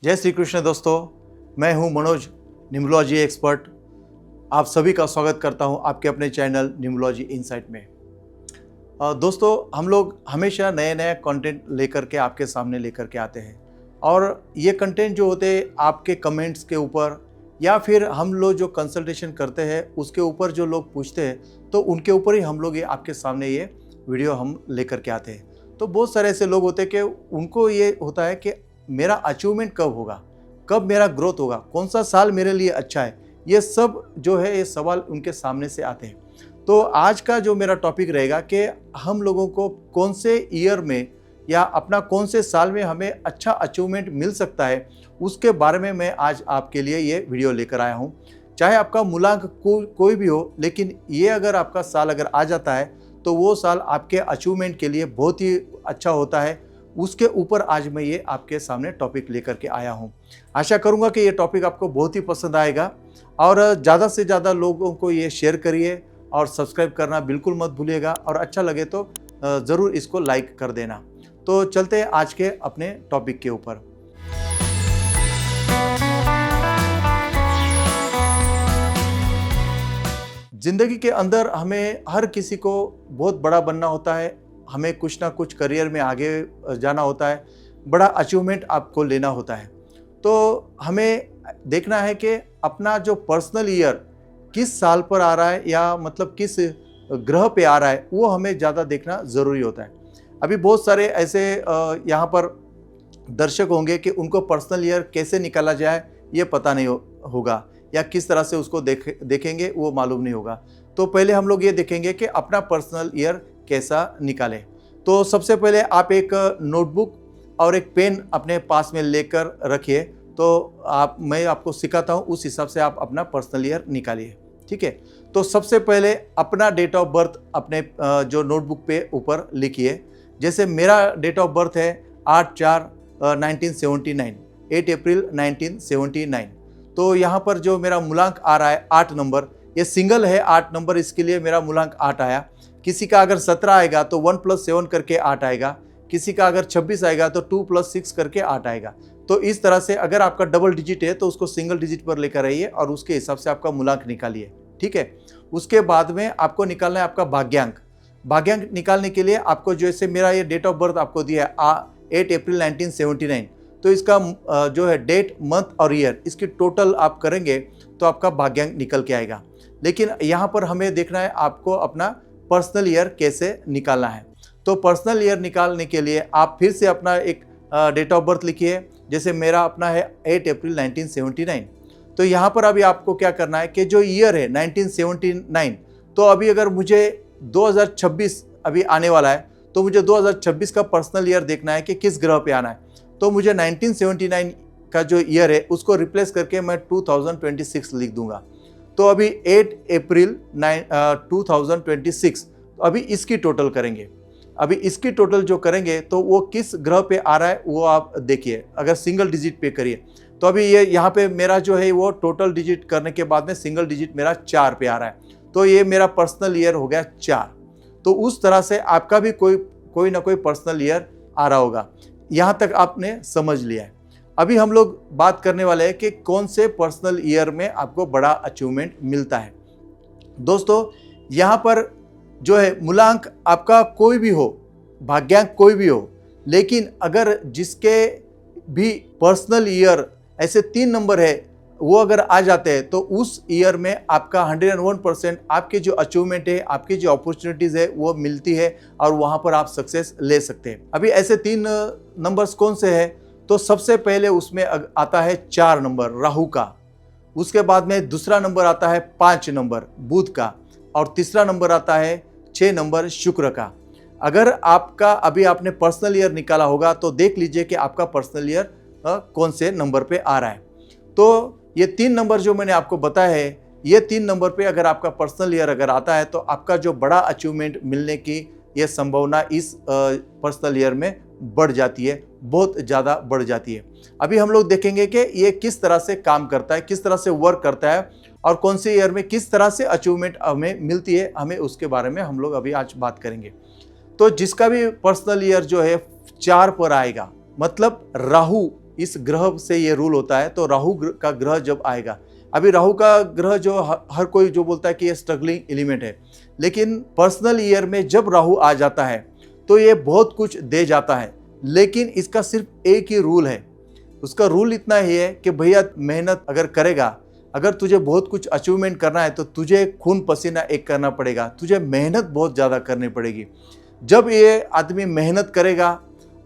जय श्री कृष्ण दोस्तों, मैं हूं मनोज, न्यूमरोलॉजी एक्सपर्ट। आप सभी का स्वागत करता हूं आपके अपने चैनल न्यूमरोलॉजी इनसाइट में। दोस्तों, हम लोग हमेशा नए नए कंटेंट लेकर के आपके सामने लेकर के आते हैं और ये कंटेंट जो होते हैं आपके कमेंट्स के ऊपर या फिर हम लोग जो कंसल्टेशन करते हैं उसके ऊपर जो लोग पूछते हैं तो उनके ऊपर ही हम लोग ये आपके सामने ये वीडियो हम लेकर के आते हैं। तो बहुत सारे ऐसे लोग होते हैं कि उनको ये होता है कि मेरा अचीवमेंट कब होगा, कब मेरा ग्रोथ होगा, कौन सा साल मेरे लिए अच्छा है, ये सब जो है ये सवाल उनके सामने से आते हैं। तो आज का जो मेरा टॉपिक रहेगा कि हम लोगों को कौन से ईयर में या अपना कौन से साल में हमें अच्छा अचीवमेंट मिल सकता है, उसके बारे में मैं आज आपके लिए ये वीडियो लेकर आया हूँ। चाहे आपका मूलांक कोई भी हो, लेकिन ये अगर आपका साल अगर आ जाता है तो वो साल आपके अचीवमेंट के लिए बहुत ही अच्छा होता है। उसके ऊपर आज मैं ये आपके सामने टॉपिक लेकर के आया हूँ। आशा करूँगा कि ये टॉपिक आपको बहुत ही पसंद आएगा और ज़्यादा से ज़्यादा लोगों को ये शेयर करिए और सब्सक्राइब करना बिल्कुल मत भूलिएगा और अच्छा लगे तो ज़रूर इसको लाइक कर देना। तो चलते हैं आज के अपने टॉपिक के ऊपर। ज़िंदगी के अंदर हमें हर किसी को बहुत बड़ा बनना होता है, हमें कुछ ना कुछ करियर में आगे जाना होता है, बड़ा अचीवमेंट आपको लेना होता है। तो हमें देखना है कि अपना जो पर्सनल ईयर किस साल पर आ रहा है या मतलब किस ग्रह पे आ रहा है, वो हमें ज़्यादा देखना ज़रूरी होता है। अभी बहुत सारे ऐसे यहाँ पर दर्शक होंगे कि उनको पर्सनल ईयर कैसे निकाला जाए ये पता नहीं होगा या किस तरह से उसको देखेंगे वो मालूम नहीं होगा। तो पहले हम लोग ये देखेंगे कि अपना पर्सनल ईयर कैसा निकालें। तो सबसे पहले आप एक नोटबुक और एक पेन अपने पास में लेकर रखिए। तो मैं आपको सिखाता हूँ, उस हिसाब से आप अपना पर्सनल ईयर निकालिए, ठीक है। तो सबसे पहले अपना डेट ऑफ बर्थ अपने जो नोटबुक पे ऊपर लिखिए। जैसे मेरा डेट ऑफ बर्थ है 8/4/1979, 8 अप्रैल 1979। तो यहाँ पर जो मेरा मूलांक आ रहा है 8 नंबर, ये सिंगल है 8 नंबर, इसके लिए मेरा मूलांक 8 आया। किसी का अगर 17 आएगा तो 1 + 7 करके 8 आएगा, किसी का अगर 26 आएगा तो 2 + 6 करके 8 आएगा। तो इस तरह से अगर आपका डबल डिजिट है तो उसको सिंगल डिजिट पर लेकर आइए और उसके हिसाब से आपका मूलांक निकालिए, ठीक है। उसके बाद में आपको निकालना है आपका भाग्यांक। भाग्यांक निकालने के लिए आपको जैसे मेरा ये डेट ऑफ बर्थ आपको दिया है 8 अप्रैल 1979, तो इसका जो है डेट, मंथ और ईयर, इसकी टोटल आप करेंगे तो आपका भाग्यांक निकल के आएगा। लेकिन यहाँ पर हमें देखना है आपको अपना पर्सनल ईयर कैसे निकालना है। तो पर्सनल ईयर निकालने के लिए आप फिर से अपना एक डेट ऑफ बर्थ लिखिए। जैसे मेरा अपना है 8 अप्रैल 1979। तो यहाँ पर अभी आपको क्या करना है कि जो ईयर है 1979, तो अभी अगर मुझे 2026 अभी आने वाला है तो मुझे 2026 का पर्सनल ईयर देखना है कि किस ग्रह पे आना है। तो मुझे 1979 का जो ईयर है उसको रिप्लेस करके मैं 2026 लिख दूंगा। तो अभी 8 अप्रैल 2026, तो अभी इसकी टोटल करेंगे। अभी इसकी टोटल जो करेंगे तो वो किस ग्रह पे आ रहा है वो आप देखिए। अगर सिंगल डिजिट पे करिए तो अभी ये यहाँ पे मेरा जो है वो टोटल डिजिट करने के बाद में सिंगल डिजिट मेरा 4 पे आ रहा है। तो ये मेरा पर्सनल ईयर हो गया 4। तो उस तरह से आपका भी कोई ना कोई पर्सनल ईयर आ रहा होगा। यहाँ तक आपने समझ लिया है। अभी हम लोग बात करने वाले हैं कि कौन से पर्सनल ईयर में आपको बड़ा अचीवमेंट मिलता है। दोस्तों, यहाँ पर जो है मूलांक आपका कोई भी हो, भाग्यांक कोई भी हो, लेकिन अगर जिसके भी पर्सनल ईयर ऐसे 3 नंबर है वो अगर आ जाते हैं तो उस ईयर में आपका 101% आपके जो अचीवमेंट है, आपकी जो अपॉर्चुनिटीज़ है वो मिलती है और वहाँ पर आप सक्सेस ले सकते हैं। अभी ऐसे 3 नंबर्स कौन से हैं? तो सबसे पहले उसमें आता है 4 नंबर राहु का, उसके बाद में दूसरा नंबर आता है 5 नंबर बुध का और तीसरा नंबर आता है 6 नंबर शुक्र का। अगर आपका अभी आपने पर्सनल ईयर निकाला होगा तो देख लीजिए कि आपका पर्सनल ईयर कौन से नंबर पे आ रहा है। तो ये 3 नंबर जो मैंने आपको बताया है, ये 3 नंबर पे अगर आपका पर्सनल ईयर अगर आता है तो आपका जो बड़ा अचीवमेंट मिलने की ये संभावना इस पर्सनल ईयर में बढ़ जाती है, बहुत ज़्यादा बढ़ जाती है। अभी हम लोग देखेंगे कि ये किस तरह से काम करता है, किस तरह से वर्क करता है और कौन से ईयर में किस तरह से अचीवमेंट हमें मिलती है, हमें उसके बारे में हम लोग अभी आज बात करेंगे। तो जिसका भी पर्सनल ईयर जो है 4 पर आएगा, मतलब राहु इस ग्रह से ये रूल होता है। तो राहु का ग्रह जब आएगा, अभी राहु का ग्रह जो हर कोई जो बोलता है कि ये स्ट्रगलिंग एलिमेंट है, लेकिन पर्सनल ईयर में जब राहु आ जाता है तो ये बहुत कुछ दे जाता है। लेकिन इसका सिर्फ एक ही रूल है, उसका रूल इतना ही है कि भैया मेहनत अगर करेगा, अगर तुझे बहुत कुछ अचीवमेंट करना है तो तुझे खून पसीना एक करना पड़ेगा, तुझे मेहनत बहुत ज़्यादा करनी पड़ेगी। जब ये आदमी मेहनत करेगा,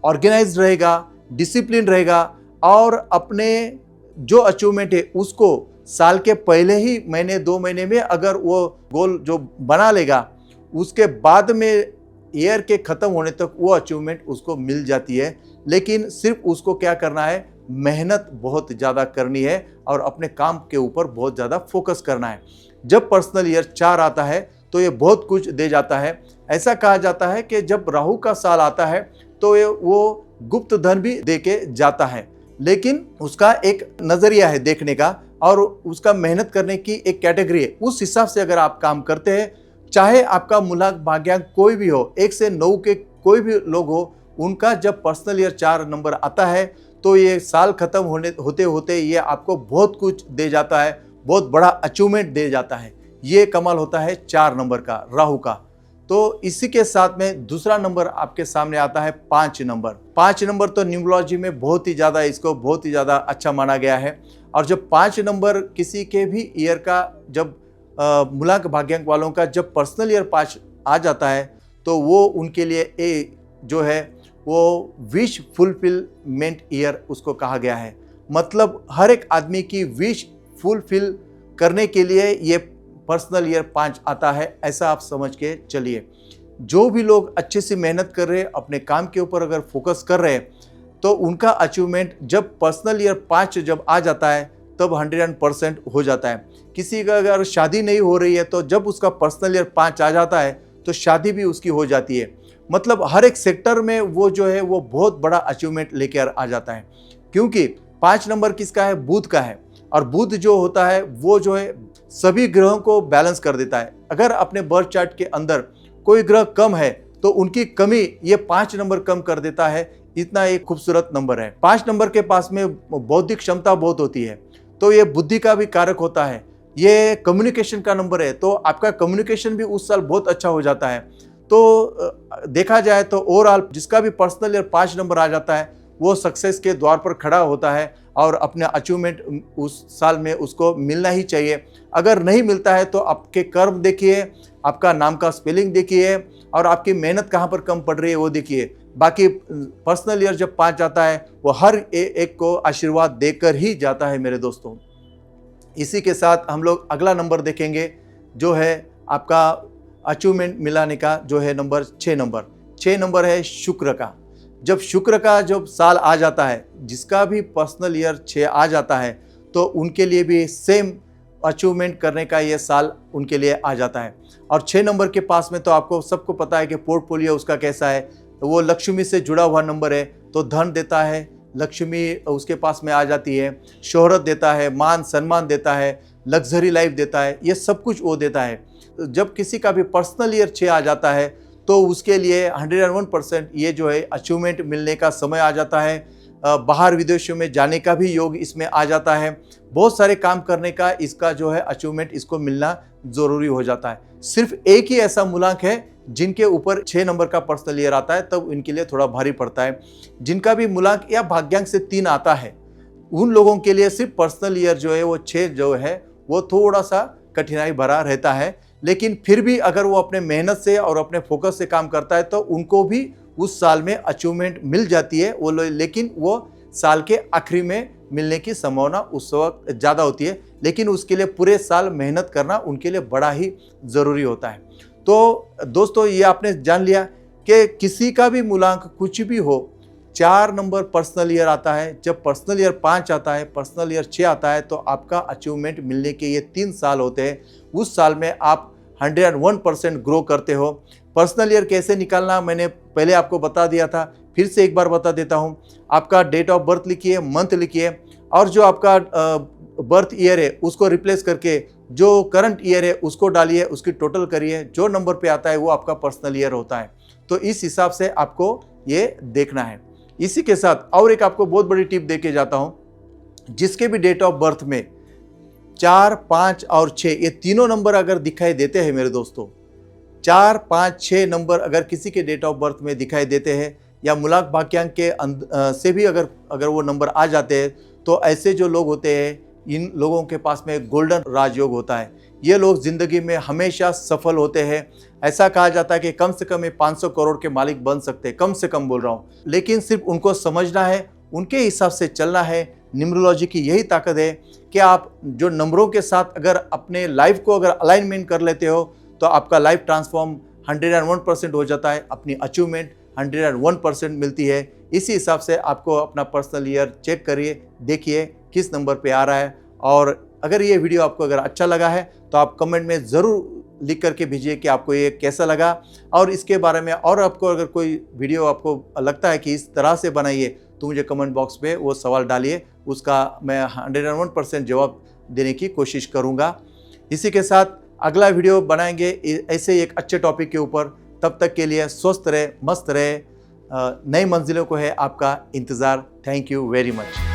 ऑर्गेनाइज रहेगा, डिसिप्लिन रहेगा और अपने जो अचीवमेंट है उसको साल के पहले ही महीने 2 महीने में अगर वो गोल जो बना लेगा, उसके बाद में ईयर के ख़त्म होने तक वो अचीवमेंट उसको मिल जाती है। लेकिन सिर्फ उसको क्या करना है, मेहनत बहुत ज़्यादा करनी है और अपने काम के ऊपर बहुत ज़्यादा फोकस करना है। जब पर्सनल ईयर 4 आता है तो ये बहुत कुछ दे जाता है। ऐसा कहा जाता है कि जब राहु का साल आता है तो ये वो गुप्त धन भी दे के जाता है, लेकिन उसका एक नज़रिया है देखने का और उसका मेहनत करने की एक कैटेगरी है। उस हिसाब से अगर आप काम करते हैं, चाहे आपका मूलांक भाग्यांक कोई भी हो, 1 से 9 के कोई भी लोग हो, उनका जब पर्सनल ईयर 4 नंबर आता है तो ये साल खत्म होते होते ये आपको बहुत कुछ दे जाता है, बहुत बड़ा अचीवमेंट दे जाता है। ये कमाल होता है 4 नंबर का, राहु का। तो इसी के साथ में दूसरा नंबर आपके सामने आता है 5 नंबर। 5 नंबर तो न्यूमरोलॉजी में बहुत ही ज़्यादा अच्छा माना गया है। और जब 5 नंबर किसी के भी ईयर का जब मूलांक भाग्यांक वालों का जब पर्सनल ईयर 5 आ जाता है तो वो उनके लिए जो है वो विश फुलफिलमेंट ईयर उसको कहा गया है। मतलब हर एक आदमी की विश फुलफिल करने के लिए ये पर्सनल ईयर 5 आता है, ऐसा आप समझ के चलिए। जो भी लोग अच्छे से मेहनत कर रहे हैं, अपने काम के ऊपर अगर फोकस कर रहे हैं, तो उनका अचीवमेंट जब पर्सनल ईयर 5 जब आ जाता है तब 100% हो जाता है। किसी का अगर शादी नहीं हो रही है तो जब उसका पर्सनल ईयर 5 आ जाता है तो शादी भी उसकी हो जाती है। मतलब हर एक सेक्टर में वो जो है वो बहुत बड़ा अचीवमेंट लेकर आ जाता है, क्योंकि 5 नंबर किसका है, बुध का है। और बुध जो होता है वो जो है सभी ग्रहों को बैलेंस कर देता है। अगर अपने बर्थ चार्ट के अंदर कोई ग्रह कम है तो उनकी कमी ये 5 नंबर कम कर देता है। इतना एक खूबसूरत नंबर है। 5 नंबर के पास में बौद्धिक क्षमता बहुत होती है, तो ये बुद्धि का भी कारक होता है। ये कम्युनिकेशन का नंबर है, तो आपका कम्युनिकेशन भी उस साल बहुत अच्छा हो जाता है। तो देखा जाए तो ओवरऑल जिसका भी पर्सनल ईयर 5 नंबर आ जाता है वो सक्सेस के द्वार पर खड़ा होता है और अपने अचीवमेंट उस साल में उसको मिलना ही चाहिए। अगर नहीं मिलता है तो आपके कर्म देखिए, आपका नाम का स्पेलिंग देखिए और आपकी मेहनत कहाँ पर कम पड़ रही है वो देखिए। बाकी पर्सनल ईयर जब 5 आता है वो हर एक को आशीर्वाद देकर ही जाता है मेरे दोस्तों। इसी के साथ हम लोग अगला नंबर देखेंगे जो है आपका अचीवमेंट मिलाने का, जो है नंबर 6 नंबर। 6 नंबर है शुक्र का। जब शुक्र का जब साल आ जाता है, जिसका भी पर्सनल ईयर 6 आ जाता है तो उनके लिए भी सेम अचीवमेंट करने का ये साल उनके लिए आ जाता है। और 6 नंबर के पास में तो आपको सबको पता है कि पोर्टफोलियो उसका कैसा है। वो लक्ष्मी से जुड़ा हुआ नंबर है, तो धन देता है, लक्ष्मी उसके पास में आ जाती है, शोहरत देता है, मान सम्मान देता है, लग्जरी लाइफ देता है, ये सब कुछ वो देता है। जब किसी का भी पर्सनल ईयर 6 आ जाता है तो उसके लिए 101% ये जो है अचीवमेंट मिलने का समय आ जाता है। बाहर विदेशों में जाने का भी योग इसमें आ जाता है। बहुत सारे काम करने का इसका जो है अचीवमेंट इसको मिलना ज़रूरी हो जाता है। सिर्फ एक ही ऐसा मूलांक है जिनके ऊपर 6 नंबर का पर्सनल ईयर आता है, तब इनके लिए थोड़ा भारी पड़ता है। जिनका भी मूलांक या भाग्यांक से 3 आता है उन लोगों के लिए सिर्फ पर्सनल ईयर जो है वो 6 जो है वो थोड़ा सा कठिनाई भरा रहता है। लेकिन फिर भी अगर वो अपने मेहनत से और अपने फोकस से काम करता है तो उनको भी उस साल में अचीवमेंट मिल जाती है वो, लेकिन वो साल के आखिरी में मिलने की संभावना उस वक्त ज़्यादा होती है। लेकिन उसके लिए पूरे साल मेहनत करना उनके लिए बड़ा ही ज़रूरी होता है। तो दोस्तों ये आपने जान लिया कि किसी का भी मूलांक कुछ भी हो, 4 नंबर पर्सनल ईयर आता है, जब पर्सनल ईयर 5 आता है, पर्सनल ईयर 6 आता है तो आपका अचीवमेंट मिलने के ये 3 साल होते हैं। उस साल में आप 101% ग्रो करते हो। पर्सनल ईयर कैसे निकालना मैंने पहले आपको बता दिया था, फिर से एक बार बता देता हूँ। आपका डेट ऑफ बर्थ लिखिए, मंथ लिखिए और जो आपका बर्थ ईयर है उसको रिप्लेस करके जो करंट ईयर है उसको डालिए, उसकी टोटल करिए, जो नंबर पे आता है वो आपका पर्सनल ईयर होता है। तो इस हिसाब से आपको ये देखना है। इसी के साथ और एक आपको बहुत बड़ी टिप देके जाता हूं, जिसके भी डेट ऑफ बर्थ में 4, 5 और 6 ये तीनों नंबर अगर दिखाई देते हैं मेरे दोस्तों, 4, 5, 6 नंबर अगर किसी के डेट ऑफ बर्थ में दिखाई देते हैं या मूलांक भाग्यांक के से भी अगर वो नंबर आ जाते हैं, तो ऐसे जो लोग होते हैं, इन लोगों के पास में गोल्डन राजयोग होता है। ये लोग ज़िंदगी में हमेशा सफल होते हैं। ऐसा कहा जाता है कि कम से कम ये 500 करोड़ के मालिक बन सकते हैं, कम से कम बोल रहा हूँ। लेकिन सिर्फ उनको समझना है, उनके हिसाब से चलना है। न्यूमरोलॉजी की यही ताकत है कि आप जो नंबरों के साथ अगर अपने लाइफ को अगर अलाइनमेंट कर लेते हो, तो आपका लाइफ ट्रांसफॉर्म 101% हो जाता है, अपनी अचीवमेंट 101% मिलती है। इसी हिसाब से आपको अपना पर्सनल ईयर चेक करिए, देखिए किस नंबर पे आ रहा है। और अगर ये वीडियो आपको अगर अच्छा लगा है तो आप कमेंट में ज़रूर लिख करके भेजिए कि आपको ये कैसा लगा, और इसके बारे में और आपको अगर कोई वीडियो आपको लगता है कि इस तरह से बनाइए, तो मुझे कमेंट बॉक्स पे वो सवाल डालिए, उसका मैं 101% जवाब देने की कोशिश करूँगा। इसी के साथ अगला वीडियो बनाएंगे ऐसे ही एक अच्छे टॉपिक के ऊपर। तब तक के लिए स्वस्थ रहे, मस्त रहे, नई मंजिलों को है आपका इंतज़ार। Thank you very much.